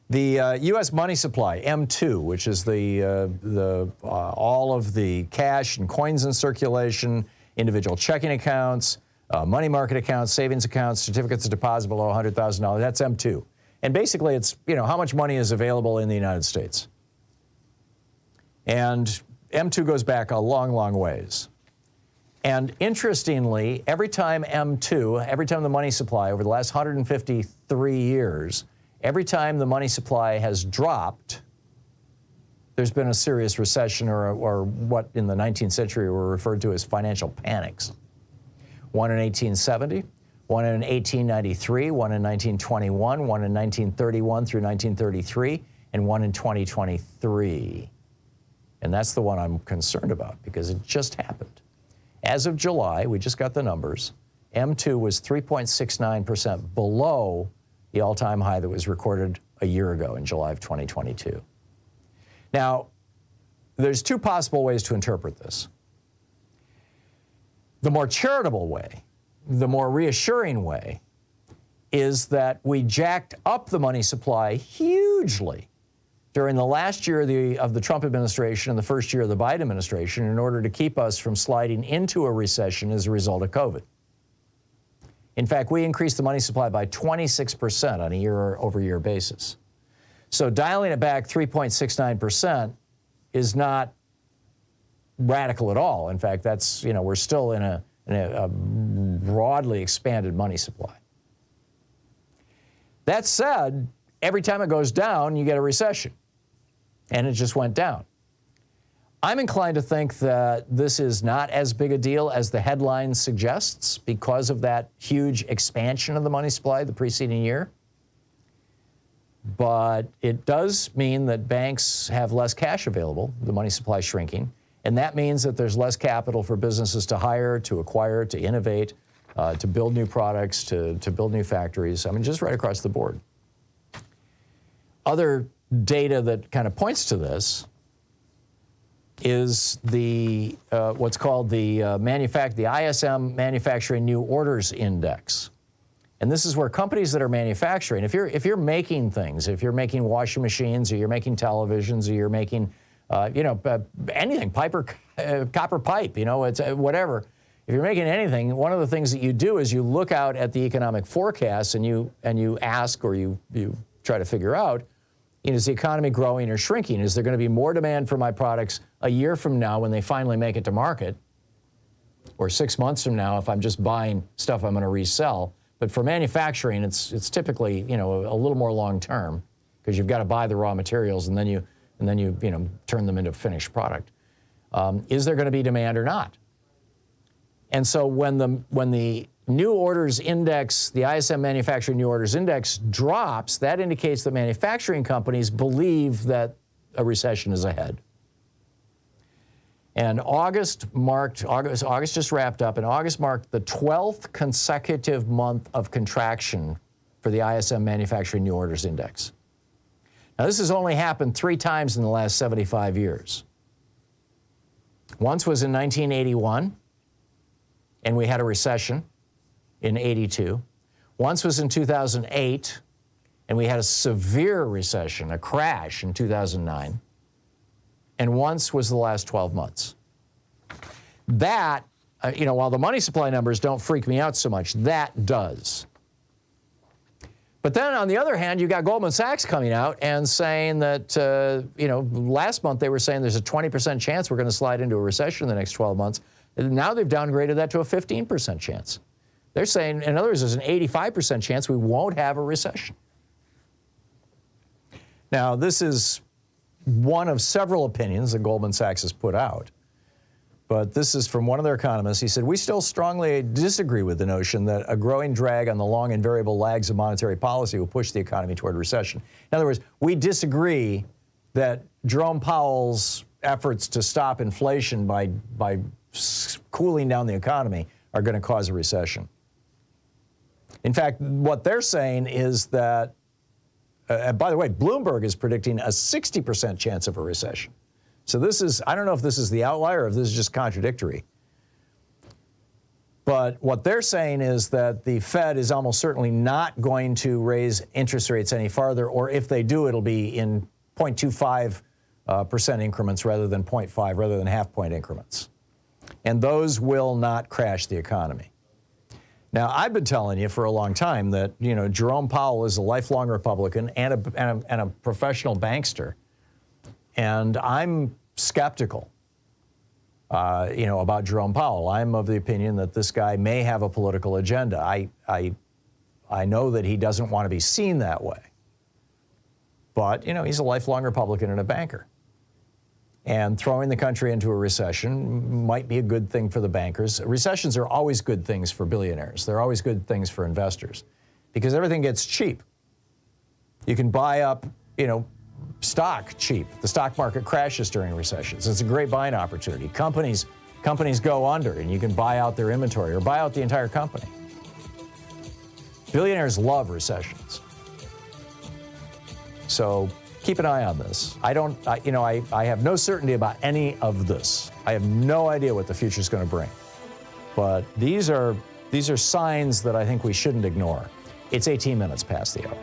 The U.S. money supply, M2, which is all of the cash and coins in circulation, individual checking accounts, money market accounts, savings accounts, certificates of deposit below $100,000, that's M2. And basically it's, how much money is available in the United States. And M2 goes back a long, long ways. And interestingly, every time the money supply over the last 153 years, every time the money supply has dropped, there's been a serious recession or what in the 19th century were referred to as financial panics. One in 1870, one in 1893, one in 1921, one in 1931 through 1933, and one in 2023. And that's the one I'm concerned about because it just happened. As of July, we just got the numbers, M2 was 3.69% below the all-time high that was recorded a year ago in July of 2022. Now, there's two possible ways to interpret this. The more charitable way, the more reassuring way, is that we jacked up the money supply hugely during the last year of the Trump administration and the first year of the Biden administration in order to keep us from sliding into a recession as a result of COVID. In fact, we increased the money supply by 26% on a year-over-year basis. So dialing it back 3.69% is not radical at all. In fact, that's, we're still in a broadly expanded money supply. That said, every time it goes down, you get a recession. And it just went down. I'm inclined to think that this is not as big a deal as the headline suggests because of that huge expansion of the money supply the preceding year. But it does mean that banks have less cash available, the money supply shrinking, and that means that there's less capital for businesses to hire, to acquire, to innovate, to build new products, to build new factories. I mean, just right across the board. Other data that kind of points to this is the what's called the ISM Manufacturing New Orders Index. And this is where companies that are manufacturing, if you're making things, if you're making washing machines or you're making televisions or you're making anything, copper pipe, it's whatever. If you're making anything, one of the things that you do is you look out at the economic forecasts and you ask or you try to figure out, is the economy growing or shrinking? Is there going to be more demand for my products a year from now when they finally make it to market? Or 6 months from now if I'm just buying stuff I'm going to resell? But for manufacturing, it's typically, a little more long term because you've got to buy the raw materials and then you turn them into finished product. Is there going to be demand or not? And so when the new orders index, the ISM Manufacturing New Orders Index drops, that indicates that manufacturing companies believe that a recession is ahead. And August just wrapped up, and August marked the 12th consecutive month of contraction for the ISM Manufacturing New Orders Index. Now, this has only happened 3 times in the last 75 years. Once was in 1981, and we had a recession in 82. Once was in 2008, and we had a severe recession, a crash in 2009. And once was the last 12 months. That, while the money supply numbers don't freak me out so much, that does. But then on the other hand, you got Goldman Sachs coming out and saying that, last month they were saying there's a 20% chance we're going to slide into a recession in the next 12 months. And now they've downgraded that to a 15% chance. They're saying, in other words, there's an 85% chance we won't have a recession. Now, this is one of several opinions that Goldman Sachs has put out. But this is from one of their economists. He said, we still strongly disagree with the notion that a growing drag on the long and variable lags of monetary policy will push the economy toward recession. In other words, we disagree that Jerome Powell's efforts to stop inflation by cooling down the economy are going to cause a recession. In fact, what they're saying is that, by the way, Bloomberg is predicting a 60% chance of a recession. So this is, I don't know if this is the outlier or if this is just contradictory. But what they're saying is that the Fed is almost certainly not going to raise interest rates any farther, or if they do, it'll be in 0.25% increments rather than 0.5, rather than half-point increments. And those will not crash the economy. Now, I've been telling you for a long time that, Jerome Powell is a lifelong Republican and a professional bankster. And I'm skeptical, about Jerome Powell. I'm of the opinion that this guy may have a political agenda. I know that he doesn't want to be seen that way. But, he's a lifelong Republican and a banker. And throwing the country into a recession might be a good thing for the bankers. Recessions are always good things for billionaires. They're always good things for investors because everything gets cheap. You can buy up, stock cheap. The stock market crashes during recessions. It's a great buying opportunity. Companies go under and you can buy out their inventory or buy out the entire company. Billionaires love recessions. So keep an eye on this. I have no certainty about any of this. I have no idea what the future is going to bring. But these are signs that I think we shouldn't ignore. It's 18 minutes past the hour.